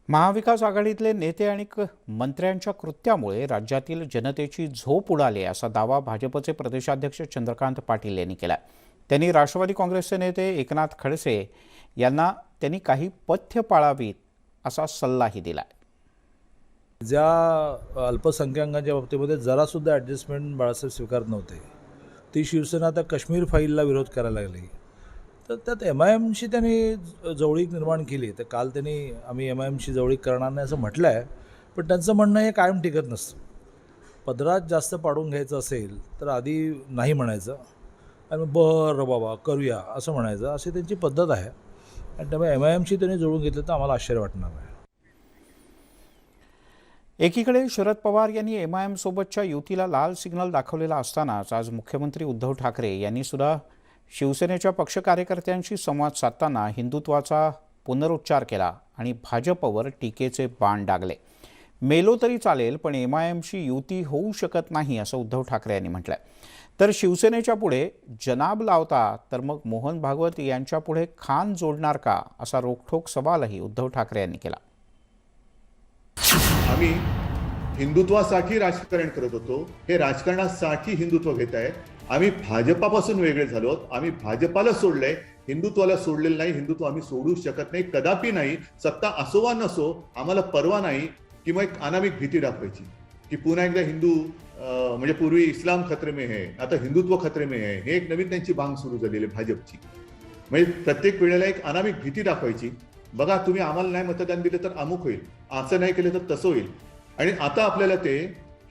महाविकास आघाडीतले नेते आणि मंत्र्यांच्या कृत्यामुळे राज्यातील जनतेची झोप उडाली असा दावा भाजपचे प्रदेशाध्यक्ष चंद्रकांत पाटील यांनी केला. त्यांनी राष्ट्रवादी काँग्रेसचे नेते एकनाथ खडसे यांना त्यांनी काही पथ्य पाळावीत असा सल्लाही दिला. ज्या अल्पसंख्याकांच्या बाबतीमध्ये जरासुद्धा ॲडजस्टमेंट बाळासाहेब स्वीकारत नव्हते, ती शिवसेना आता काश्मीर फाईलला विरोध करायला लागली. तर त्यात MIMशी त्यांनी जवळीक निर्माण केली. तर काल त्यांनी आम्ही MIMशी जवळीक करणार नाही असं म्हटलं आहे, पण त्यांचं म्हणणं हे कायम टिकत नसतं. पदरात जास्त पाडून घ्यायचं असेल तर आधी नाही म्हणायचं आणि मग बरं बाबा करूया असं म्हणायचं, अशी त्यांची पद्धत आहे. आणि त्यामुळे MIMशी त्यांनी जुळून घेतलं तर आम्हाला आश्चर्य वाटणार नाही. एकीकडे शरद पवार यांनी MIM सोबतच्या युतीला लाल सिग्नल दाखवलेला असतानाच आज मुख्यमंत्री उद्धव ठाकरे यांनी सुद्धा शिवसेनेच्या पक्ष कार्यकर्त्यांशी संवाद साधताना हिंदुत्वाचा पुनरुच्चार केला आणि भाजपवर टीकेचे बाण डागले. मेलो तरी चालेल पण MIMशी युती होऊ शकत नाही असं उद्धव ठाकरे यांनी म्हटलंय. तर शिवसेनेच्या पुढे जनाब लावता तर मग मोहन भागवत यांच्या पुढे खान जोडणार का असा रोखठोक सवालही उद्धव ठाकरे यांनी केला. आम्ही हिंदुत्वासाठी राजकारण करत होतो, हे राजकारणासाठी हिंदुत्व घेत आहे. आम्ही भाजपापासून वेगळे झालो, आम्ही भाजपाला सोडलंय, हिंदुत्वाला सोडलेलं नाही. हिंदुत्व आम्ही सोडू शकत नाही, कदापि नाही. सत्ता असो वा नसो आम्हाला परवा नाही किंवा एक अनामिक भीती दाखवायची की पुन्हा एकदा हिंदू म्हणजे पूर्वी इस्लाम खतरे में है, आता हिंदुत्व खतरे में है. हे एक नवीन त्यांची बांग सुरू झालेली आहे भाजपची. म्हणजे प्रत्येक वेळेला एक अनामिक भीती दाखवायची. बघा तुम्ही आम्हाला नाही मतदान दिलं तर अमुक होईल, असं नाही केलं तर तसं होईल. आणि आता आपल्याला ते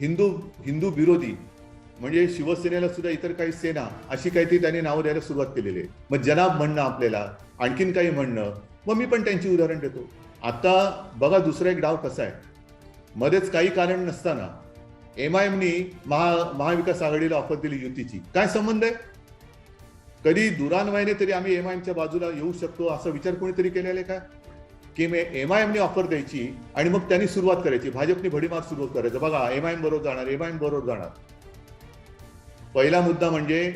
हिंदू विरोधी म्हणजे शिवसेनेला सुद्धा इतर काही सेना अशी काहीतरी त्यांनी नावं द्यायला सुरुवात केलेली आहे. मग जनाब म्हणणं आपल्याला, आणखीन काही म्हणणं. मग मी पण त्यांची उदाहरण देतो. आता बघा दुसरा एक डाव कसा आहे. मध्येच काही कारण नसताना MIMनी महाविकास आघाडीला ऑफर दिली युतीची. काय संबंध आहे? कधी दुरान्वयाने तरी आम्ही MIMच्या बाजूला येऊ शकतो असा विचार कोणीतरी केलेला आहे का? की MIMने ऑफर द्यायची आणि मग त्यांनी सुरुवात करायची, भाजपने भडीमार सुरू करायचं. बघा MIM बरोबर जाणार, MIM बरोबर जाणार. पहिला मुद्दा म्हणजे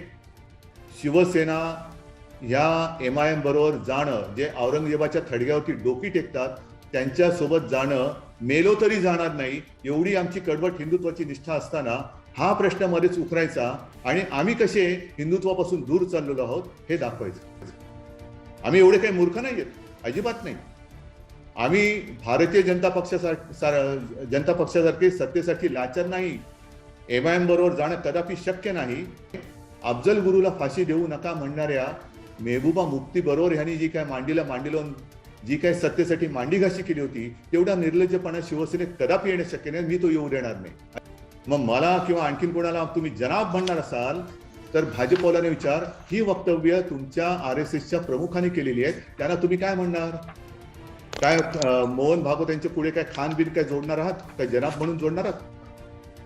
शिवसेना ह्या MIM बरोबर जाणं, जे औरंगजेबाच्या थडग्यावरती डोकी टेकतात त्यांच्यासोबत जाणं, मेलो तरी जाणार नाही एवढी आमची कडवट हिंदुत्वाची निष्ठा असताना हा प्रश्न मध्येच उकरायचा आणि आम्ही कसे हिंदुत्वापासून दूर चाललेलो आहोत हे दाखवायचं. आम्ही एवढे काही मूर्ख नाही आहेत, अजिबात नाही. आम्ही भारतीय जनता पक्षासारखे सत्तेसाठी लाचार नाही. MIM बरोबर जाणं कदापि शक्य नाही. अफजल गुरुला फाशी देऊ नका म्हणणाऱ्या मेहबूबा मुफ्ती बरोबर ह्यांनी जी काय मांडीला जी काय सत्तेसाठी मांडीघाशी केली होती तेवढा निर्लज्जपणा शिवसेनेत कदापि येणं शक्य नाही. मी तो येऊ देणार नाही. मग मला किंवा आणखीन कोणाला तुम्ही जनाब म्हणणार असाल तर भाजपवाल्याने विचार, ही वक्तव्य तुमच्या RSSच्या प्रमुखांनी केलेली आहेत, त्यांना तुम्ही काय म्हणणार? काय मोहन भागवत यांच्या पुढे काय खान बिन काय जोडणार आहात? काय जनाब म्हणून जोडणार आहात?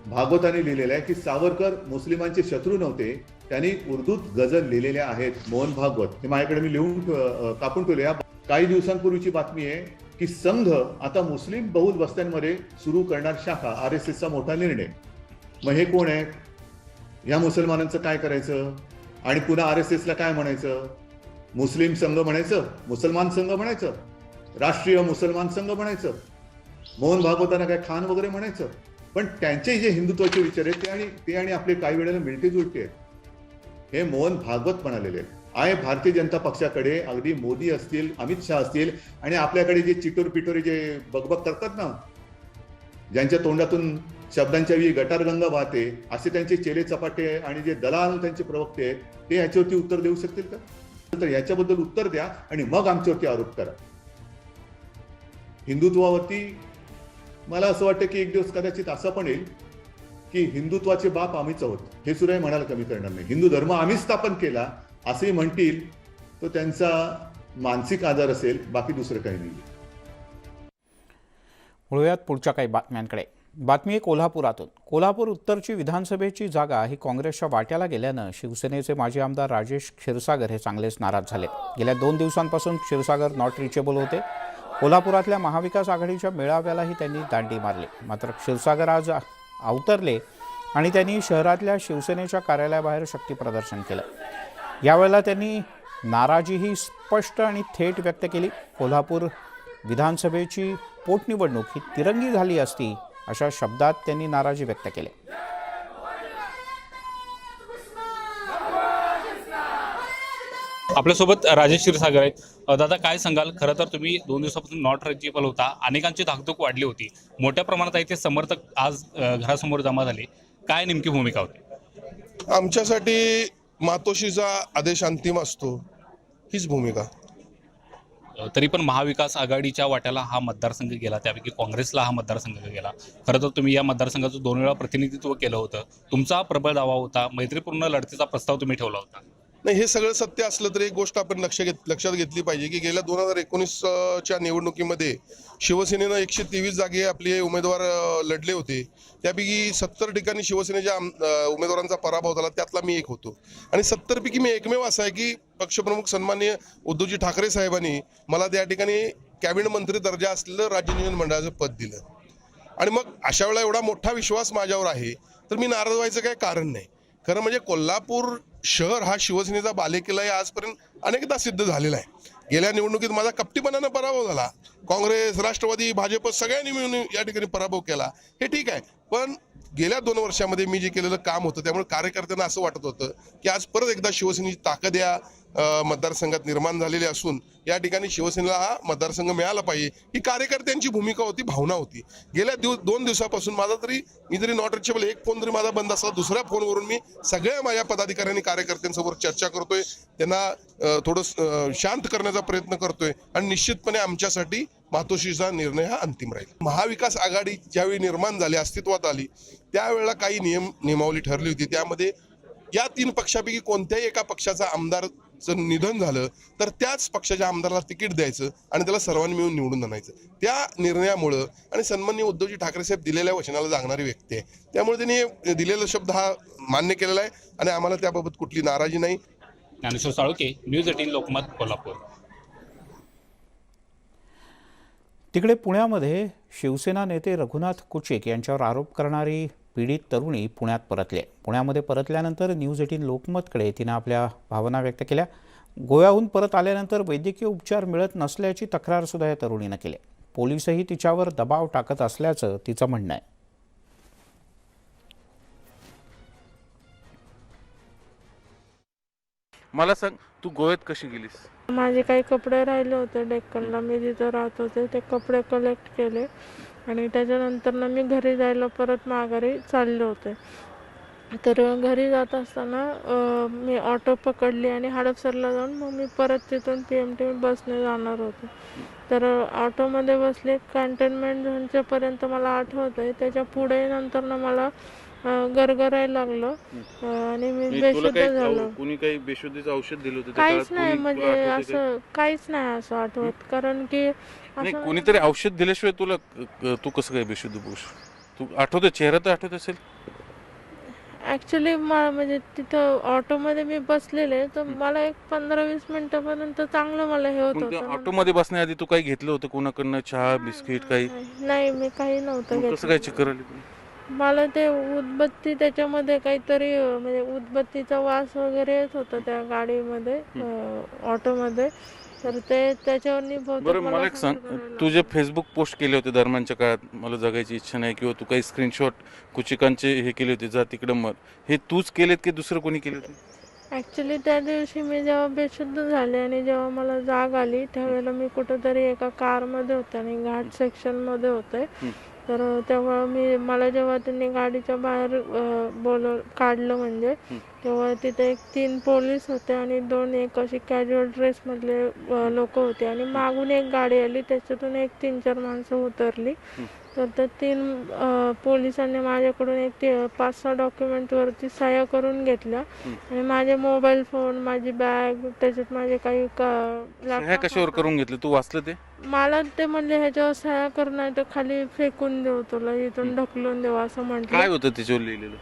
भागवतांनी लिहिलेलं आहे की सावरकर मुस्लिमांचे शत्रू नव्हते, त्यांनी उर्दूत गझल लिहिलेल्या आहेत. मोहन भागवत हे माझ्याकडे मी लिहून कापून ठेवले. काही दिवसांपूर्वीची बातमी आहे की संघ आता मुस्लिम बहुल वस्त्यांमध्ये सुरू करणार शाखा, RSSचा मोठा निर्णय. मग हे कोण आहे? या मुसलमानांचं काय करायचं? आणि पुन्हा RSSला काय म्हणायचं? मुस्लिम संघ म्हणायचं, मुसलमान संघ म्हणायचं, राष्ट्रीय मुसलमान संघ म्हणायचं, मोहन भागवतांना काय खान वगैरे म्हणायचं. पण त्यांचे जे हिंदुत्वाचे विचार आहेत ते आणि आपले काही वेळेला मिळते जुळते आहेत. हे मोहन भागवत म्हणालेले आहेत. भारतीय जनता पक्षाकडे अगदी मोदी असतील, अमित शहा असतील आणि आपल्याकडे जे चिटोर पिटोरे जे बकबक करतात ना, ज्यांच्या तोंडातून शब्दांच्या गटारगंगा वाहते, असे त्यांचे चेले चपाटे आणि जे दलाल त्यांचे प्रवक्ते आहेत ते ह्याच्यावरती उत्तर देऊ शकतील का? तर ह्याच्याबद्दल उत्तर द्या आणि मग आमच्यावरती आरोप करा. हिंदुत्वावरती मला असं वाटतं की एक दिवस कदाचित असं पण येईल की हिंदुत्वाचे बाप आम्हीच आहोत हे सुद्धा म्हणायला कमी करणार नाही. हिंदू धर्म आम्हीच स्थापन केला असे म्हणतील तो त्यांचा मानसिक आजार असेल, बाकी दुसरं काही नाही. वळूयात पुढच्या काही बातम्यांकडे. बातमी आहे कोल्हापुरातून. कोल्हापूर उत्तरची विधानसभेची जागा ही काँग्रेसच्या वाट्याला गेल्यानं शिवसेनेचे माजी आमदार राजेश क्षीरसागर हे चांगलेच नाराज झाले. गेल्या 2 दिवसांपासून क्षीरसागर नॉट रिचेबल होते. कोल्हापुरातल्या महाविकास आघाडीच्या मेळाव्यालाही त्यांनी दांडी मारली. मात्र क्षीरसागर आज अवतरले आणि त्यांनी शहरातल्या शिवसेनेच्या कार्यालयाबाहेर शक्ती प्रदर्शन केलं. यावेळेला त्यांनी नाराजीही स्पष्ट आणि थेट व्यक्त केली. कोल्हापूर विधानसभेची पोटनिवडणूक ही तिरंगी झाली असती अशा शब्दात त्यांनी नाराजी व्यक्त केली. आपल्यासोबत राजेश क्षीरसागर आहेत. दादा, काय सांगाल? खरं तर तुम्ही 2 दिवसापासून नॉट रजिबल होता, अनेकांची धाकधूक वाढली होती, मोठ्या प्रमाणात इथे समर्थक आज घरासमोर जमा झाले. काय नेमकी भूमिका होती? आमच्यासाठी मातोश्रीचा आदेश अंतिम असतो, हीच भूमिका. तरी पण महाविकास आघाडीच्या वाट्याला हा मतदारसंघ गेला, त्यापैकी काँग्रेसला हा मतदारसंघ गेला. खरं तर तुम्ही या मतदारसंघाचं 2 वेळा प्रतिनिधित्व केलं होतं, तुमचा प्रबळ दावा होता, मैत्रीपूर्ण लढतीचा प्रस्ताव तुम्ही ठेवला होता. नाही, हे सगळं सत्य असलं तरी एक गोष्ट आपण लक्षात घेतली पाहिजे की गेल्या 2019च्या निवडणुकीमध्ये शिवसेनेनं 123 जागे आपले उमेदवार लढले होते. त्यापैकी 70 ठिकाणी शिवसेनेच्या उमेदवारांचा पराभव झाला, त्यातला मी एक होतो. आणि 70 पैकी मी एकमेव असा आहे की पक्षप्रमुख सन्माननीय उद्धवजी ठाकरे साहेबांनी मला त्या ठिकाणी कॅबिनेट मंत्री दर्जा असलेलं राज्य नियोजन मंडळाचं पद दिलं. आणि मग अशा वेळेला एवढा मोठा विश्वास माझ्यावर आहे तर मी नाराज व्हायचं काही कारण नाही. खरं म्हणजे कोल्हापूर शहर हा शिवसेनेचा बालेकिल्ला आजपर्यंत अनेकदा सिद्ध झालेला आहे. गेल्या निवडणुकीत माझा कपटीपणानं पराभव झाला, काँग्रेस, राष्ट्रवादी, भाजप सगळ्यांनी मिळून या ठिकाणी पराभव केला, हे ठीक आहे. पण गेल्या 2 वर्षामध्ये मी जे केलेलं काम होतं त्यामुळे कार्यकर्त्यांना असं वाटत होतं की आज परत एकदा शिवसेनेची ताकद या मतदारसंघात निर्माण झालेली असून या ठिकाणी शिवसेनेला हा मतदारसंघ मिळाला पाहिजे, ही कार्यकर्त्यांची भूमिका होती, भावना होती. गेल्या 2 दिवसापासून मी जरी नॉट रिचेबल एक फोन जरी माझा बंद असला, दुसऱ्या फोनवरून मी सगळ्या माझ्या पदाधिकाऱ्यांनी कार्यकर्त्यांसोबत चर्चा करतोय, त्यांना थोडं शांत करण्याचा प्रयत्न करतोय आणि निश्चितपणे आमच्यासाठी मातोश्रीचा निर्णय हा अंतिम राहील. महाविकास आघाडी ज्यावेळी निर्माण झाली, अस्तित्वात आली, त्यावेळेला काही नियमावली ठरली होती. त्यामध्ये या 3 पक्षापैकी कोणत्याही एका पक्षाचा आमदारचं निधन झालं तर त्याच पक्षाच्या आमदाराला तिकीट द्यायचं आणि त्याला सर्वांनी मिळून निवडून आणायचं. त्या निर्णयामुळं आणि सन्माननीय उद्धवजी ठाकरे साहेब दिलेल्या वचनाला जागणारी व्यक्ती आहे, त्यामुळे त्यांनी दिलेला शब्द हा मान्य केलेला आहे आणि आम्हाला त्याबाबत कुठली नाराजी नाही. ज्ञानेश्वर साळुंखे, न्यूज 18 लोकमत, कोल्हापूर. तिकडे पुण्यामध्ये शिवसेना नेते रघुनाथ कुचेक यांच्यावर आरोप करणारी पीडित तरुणी पुण्यात परतली. पुण्यामध्ये परतल्यानंतर न्यूज 18 लोकमतकडे तिनं आपल्या भावना व्यक्त केल्या. गोव्याहून परत आल्यानंतर वैद्यकीय उपचार मिळत नसल्याची तक्रारसुद्धा या तरुणीनं केली. पोलिसही तिच्यावर दबाव टाकत असल्याचं तिचं म्हणणं आहे. मला सांग, तू गोव्यात कशी गेलीस? माझे काही कपडे राहिले होते डेक्कनला, मी जिथं राहत होते ते कपडे कलेक्ट केले आणि त्याच्यानंतर मी घरी जायला परत माघारी चालले होते. तर घरी जात असताना मी ऑटो पकडली आणि हडपसरला जाऊन मग मी परत तिथून PMT बसने जाणार होते. तर ऑटोमध्ये बसले, कॅन्टोन्मेंट झोनच्यापर्यंत मला आठवत आहे. त्याच्या पुढे नंतर मला गरगरायला लागलं आणि मी बेशुद्ध झालो. कुणी काही बेशुद्धीचं औषध दिलं होतं? काहीच नाही, म्हणजे असं काहीच नाही असं आठवत, कारण की नाही, कुणीतरी औषध दिल्याशिवाय तू कसं काय बेशुद्ध होऊस? तू आठवतं, चेहरा तर आठवत असेल. ॲक्च्युली म्हणजे तिथं ऑटोमध्ये मी बसलेले, तर मला एक 15-20 मिनिटापर्यंत चांगलं मला हे होत होतं. ऑटोमध्ये बसण्याआधी तू काही घेतलं होतं कोणाकडनं? चहा, बिस्किट काही? नाही, मी काही नव्हतं कसं घेतलं. काय चक्कर आली? मला ते उदबत्ती, त्याच्यामध्ये काहीतरी म्हणजे उदबत्तीचा वास वगैरे येत होता त्या गाडीमध्ये, ऑटोमध्ये. तर त्याच्यावर बरं, मला एक सांग, तू जे फेसबुक पोस्ट केले होते दरम्यानच्या काळात, मला जगायची इच्छा नाही, किंवा तू काही स्क्रीनशॉट कुचिकांचे हे केले होते, जा तिकडं मर, हे तूच केलेत की दुसरं कोणी केले होते? ॲक्च्युली त्या दिवशी मी जेव्हा बेशुद्ध झाले आणि जेव्हा मला जाग आली त्यावेळेला मी कुठंतरी एका कारमध्ये होते आणि घाट सेक्शनमध्ये होते. तर तेव्हा मला जेव्हा त्यांनी गाडीच्या बाहेर काढलं, म्हणजे तेव्हा तिथे 3 पोलीस होते आणि 2 एक अशी कॅज्युअल ड्रेसमधले लोक होते आणि मागून एक गाडी आली, त्याच्यातून 3-4 माणसं उतरली. तर त्या 3 पोलिसांनी माझ्याकडून 5-6 डॉक्युमेंटवरती सह्या करून घेतल्या आणि माझे मोबाईल फोन, माझी बॅग, त्याच्यात माझे काही कशावर करून घेतलं? तू वाचलं ते? मला ते म्हणले ह्याच्यावर सह्या करणार तर खाली फेकून देऊ, तुला इथून ढकलून देऊ, असं म्हटलं. काय होतं त्याच्यावर लिहिलेलं?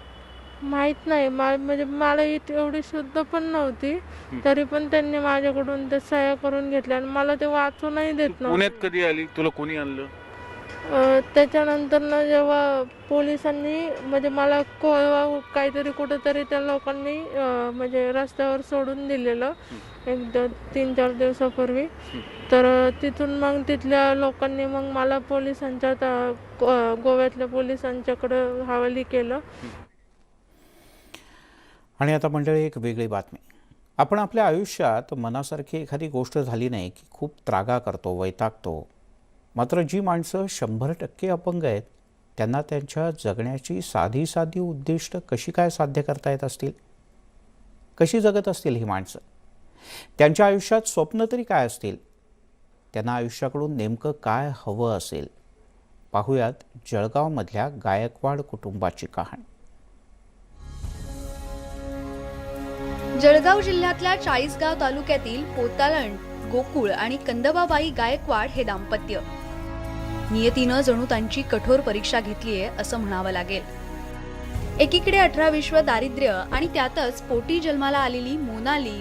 माहित नाही, म्हणजे मला एवढी शुद्ध पण नव्हती, तरी पण त्यांनी माझ्याकडून ते सह्या करून घेतल्या आणि मला ते वाचूनही देत नव्हते. पुण्यात कधी आली? तुला कोणी आणलं? त्याच्यानंतर जेव्हा पोलिसांनी म्हणजे मला कोळवा काहीतरी कुठेतरी त्या लोकांनी म्हणजे रस्त्यावर सोडून दिलेलं 3-4 दिवसापूर्वी. तर तिथून मग तिथल्या लोकांनी मग मला पोलिसांच्या गोव्यातल्या पोलिसांच्याकडं हवाली केलं. आणि आता मंडळी एक वेगळी बातमी. आपण आपल्या आयुष्यात मनासारखी एखादी गोष्ट झाली नाही की खूप त्रागा करतो, वैतागतो. मात्र जी माणसं 100% अपंग आहेत त्यांना त्यांच्या जगण्याची साधी साधी उद्दिष्ट कशी काय साध्य करता येत असतील? कशी जगत असतील ही माणसं? त्यांच्या आयुष्यात स्वप्न तरी काय असतील? त्यांना आयुष्याकडून नेमकं काय हवं असेल? पाहूयात जळगावमधल्या गायकवाड कुटुंबाची कहाणी. जळगाव जिल्ह्यातल्या चाळीसगाव तालुक्यातील पोतालण, गोकुळ आणि कंदबाबाई गायकवाड हे दाम्पत्य. नियतीनं जणू त्यांची कठोर परीक्षा घेतलीये असं म्हणावं लागेल. एकीकडे 18-20 दारिद्र्य आणि त्यातच पोटी जन्माला आलेली मोनाली,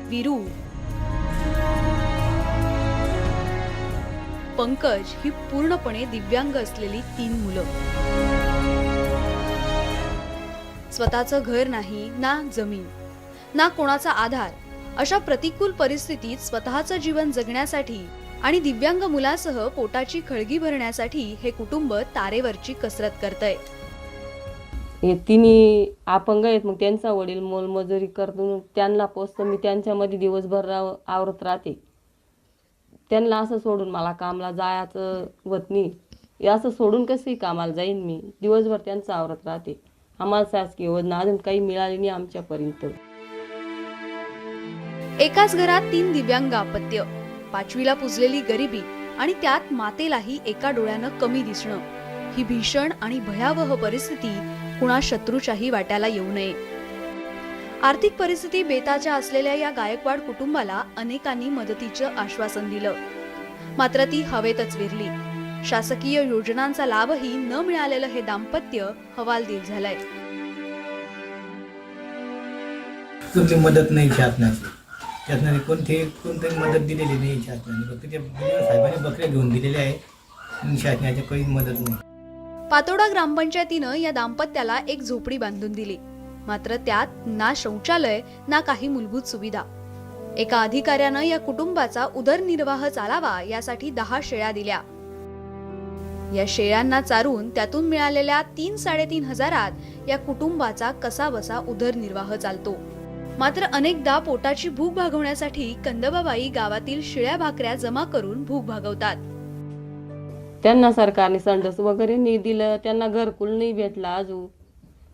विरू, पंकज ही पूर्णपणे दिव्यांग असलेली 3 मुलं. स्वतःचं घर नाही, ना जमीन, ना कोणाचा आधार. अशा प्रतिकूल परिस्थितीत स्वतःचं जीवन जगण्यासाठी आणि दिव्यांग मुलासह पोटाची खळगी भरण्यासाठी हे कुटुंब तारेवरची कसरत करतंय. हे तिन्ही अपंग आहेत, मग त्यांचा वडील मोलमजुरी करतो, त्यांना पोचतं. मी त्यांच्यामध्ये दिवसभर आवरत राहते. त्यांना असं सोडून मला कामाला जायचं होत नाही. असं सोडून कसंही कामाला जाईन मी. दिवसभर त्यांचं आवरत राहते. आम्हाला शासकीय योजना अजून काही मिळाली नाही आमच्यापर्यंत. एकाच घरात 3 दिव्यांग अपत्य, 5वीला पुजलेली गरिबी आणि त्यात मातेलाही एका डोळ्यानं कमी दिसणं. ही भीषण आणि भयावह परिस्थिती कुणा शत्रूच्याही वाट्याला येऊ नये. आर्थिक परिस्थिती बेताच्या असलेल्या या गायकवाड कुटुंबाला अनेकांनी मदतीचं आश्वासन दिलं, मात्र ती हवेतच विरली. शासकीय योजनांचा लाभही न मिळालेलं हे दाम्पत्य हवालदिल झालंय. कुठली मदत नाही शासनाची. शासनाने कोणतीही मदत दिलेली नाही शासनाने. फक्त त्या साहेबांनी बकऱ्या घेऊन दिलेल्या आहे. शासनाची काही मदत नाही. पातोडा ग्रामपंचायतीनं या दाम्पत्याला एक झोपडी बांधून दिली, मात्र त्यात ना शौचालय ना काही मूलभूत सुविधा. एका अधिकाऱ्यानं या कुटुंबाचा उदरनिर्वाह चालावा यासाठी 10 शेळ्या दिल्या. या शेळ्यांना चारून त्यातून मिळालेल्या 3-3.5 हजारात या कुटुंबाचा कसाबसा उदरनिर्वाह चालतो. मात्र अनेकदा पोटाची भूक भागवण्यासाठी कंदबाबाई गावातील शिळ्या भाकऱ्या जमा करून भूक भागवतात. त्यांना सरकारने संडास वगैरे नाही दिलं. त्यांना घरकुल नाही भेटला अजून.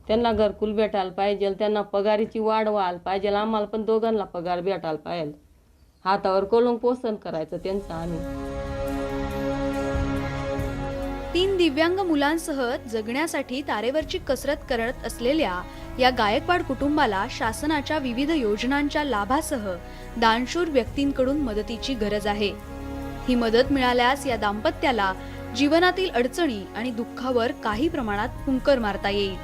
त्यांना घरकुल भेटायला पाहिजे. त्यांना पगारीची वाढ व्हायला पाहिजे. आम्हाला पण दोघांना पगार भेटायला पाहिजे. हातावर कोलून पोषण करायचं त्यांचं आम्ही. 3 दिव्यांग मुलांसह जगण्यासाठी तारेवरची कसरत करत असलेल्या या गायकवाड कुटुंबाला शासनाच्या विविध योजनांच्या लाभासह दानशूर व्यक्तींकडून मदतीची गरज आहे. ही मदत मिळाल्यास या दाम्पत्याला जीवनातील अडचणी आणि दुःखावर काही प्रमाणात फुंकर मारता येईल.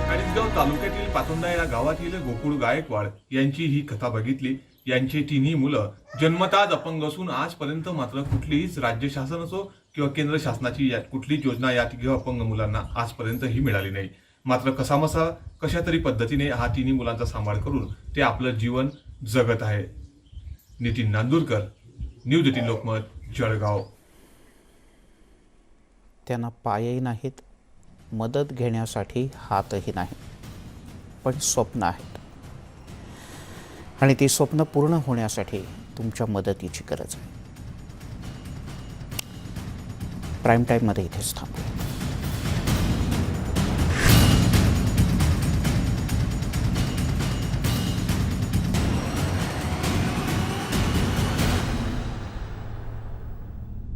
चाळीसगाव तालुक्यातील पातोंडा या गावातील गोकुळ गायकवाड यांची ही कथा बघितली. यांची 3ही मुलं जन्मताच अपंग असून आजपर्यंत मात्र कुठलीच राज्य शासन असो किंवा केंद्र शासनाची कुठलीच योजना या 3 अपंग मुलांना आजपर्यंतही मिळाली नाही. मात्र कसामसा कशा तरी पद्धतीने हा 3ही मुलांचा सांभाळ करून ते आपलं जीवन जगत आहे. नितीन नांदुरकर, न्यूज 18 लोकमत, जळगाव. त्यांना पायही नाहीत, मदत घेण्यासाठी हातही नाही, पण स्वप्न आहेत. आणि ती स्वप्न पूर्ण होण्यासाठी तुमच्या मदतीची गरज आहे. प्राईम टाईममध्ये इथेच थांबू.